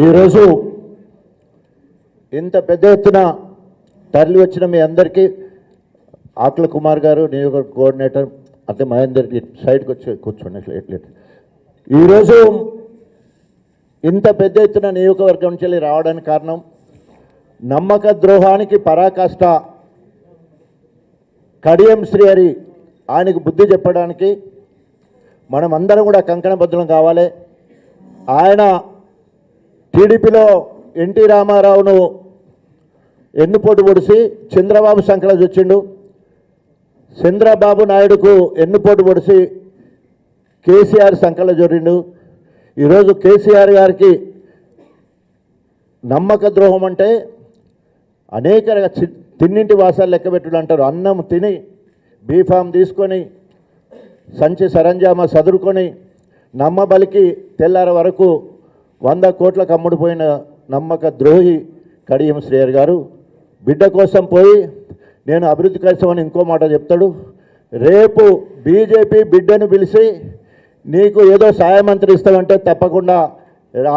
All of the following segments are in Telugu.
ఈరోజు ఇంత పెద్ద ఎత్తున తరలి వచ్చిన మీ అందరికీ ఆకుల కుమార్ గారు నియోజకవర్గ కోఆర్డినేటర్ అంటే మహేందర్ సైడ్కి వచ్చి కూర్చోండి. ఈరోజు ఇంత పెద్ద ఎత్తున నియోజకవర్గం నుంచి రావడానికి కారణం నమ్మక ద్రోహానికి పరాకాష్ట కడియం శ్రీహరి ఆయనకు బుద్ధి చెప్పడానికి మనం అందరం కూడా కంకణబద్ధులం కావాలి. ఆయన టీడీపీలో ఎన్టీ రామారావును ఎన్నుపోటు పొడిచి చంద్రబాబు సంకల వచ్చిండు. చంద్రబాబు నాయుడుకు ఎన్నుపోటు పొడిచి కేసీఆర్ సంకల జొరిండు. ఈరోజు కేసీఆర్ గారికి నమ్మక ద్రోహం అంటే అనేక తిన్నింటి వాసాలు లెక్కబెట్టుడు అంటారు. అన్నం తిని బీఫామ్ తీసుకొని సంచి సరంజామా చదువుకొని నమ్మబలికి తెల్లార వరకు 100 కోట్లకు అమ్ముడుపోయిన నమ్మక ద్రోహి కడియం శ్రీహరి గారు బిడ్డ కోసం పోయి నేను అభివృద్ధి కోసమని ఇంకో మాట చెప్తాడు. రేపు బీజేపీ బిడ్డను పిలిచి నీకు ఏదో సాయమంత్రి ఇస్తామంటే తప్పకుండా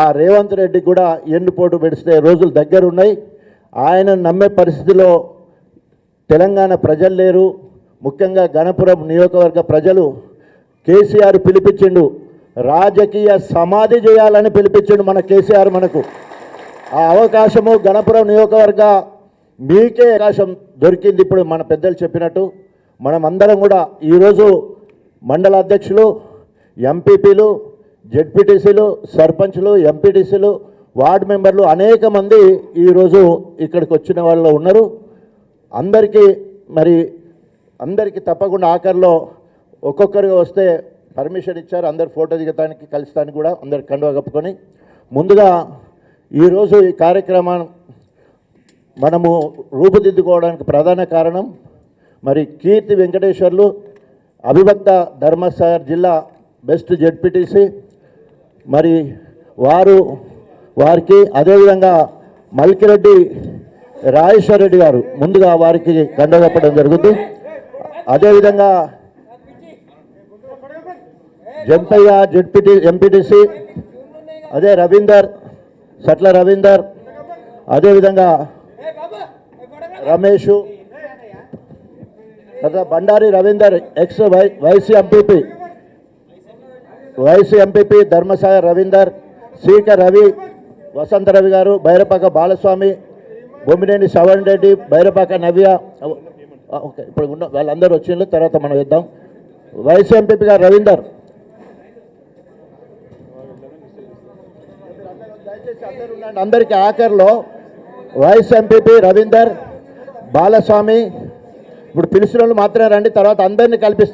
ఆ రేవంత్ రెడ్డికి కూడా ఎన్నుపోటు పెడిస్తే రోజులు దగ్గరున్నాయి. ఆయన నమ్మే పరిస్థితిలో తెలంగాణ ప్రజలు లేరు. ముఖ్యంగా గణపురం నియోజకవర్గ ప్రజలు కేసీఆర్ పిలిపించిండు, రాజకీయ సమాధి చేయాలని పిలిపించిండు మన కేసీఆర్. మనకు ఆ అవకాశము గణపురం నియోజకవర్గ మీకే అవకాశం దొరికింది. ఇప్పుడు మన పెద్దలు చెప్పినట్టు మనం అందరం కూడా ఈరోజు మండల అధ్యక్షులు, ఎంపీపీలు, జెడ్పీటీసీలు, సర్పంచ్లు, ఎంపీటీసీలు, వార్డు మెంబర్లు అనేక మంది ఈరోజు ఇక్కడికి వచ్చిన వాళ్ళు ఉన్నారు. అందరికీ తప్పకుండా ఆఖరిలో ఒక్కొక్కరిగా వస్తే పర్మిషన్ ఇచ్చారు. అందరు ఫోటో దిగటానికి కలుస్తానికి కూడా అందరు కండువా కప్పుకొని ముందుగా ఈరోజు ఈ కార్యక్రమాన్ని మనము రూపుదిద్దుకోవడానికి ప్రధాన కారణం కీర్తి వెంకటేశ్వర్లు అవిభక్త ధర్మసాగర్ జిల్లా బెస్ట్ జెడ్పీటీసీ వారికి అదేవిధంగా మల్కిరెడ్డి రాజేశ్వర్ రెడ్డి గారు ముందుగా వారికి కండువా కప్పడం జరుగుతుంది. అదేవిధంగా జంపయ్య ఎంపీటీసీ, అదే సట్ల రవీందర్, అదేవిధంగా Ramesh, Bandari Ravinder ex vice MPP Dharmasagar Ravinder, Sikar Ravi, Vasantha Ravi garu, Bairapaka Balaswamy, Bommineni Shravan Reddy, Bairapaka Navya. Okay, ఇప్పుడు వాళ్ళందరూ వచ్చిన తర్వాత మనం ఇద్దాం. వైసీ ఎంపీపీ గారు రవీందర్, అందరికీ ఆఖరిలో వైస్ ఎంపీపీ రవీందర్, బాలస్వామి, ఇప్పుడు పిలిచిన వాళ్ళు మాత్రమే రండి, తర్వాత అందరినీ కల్పిస్తారు.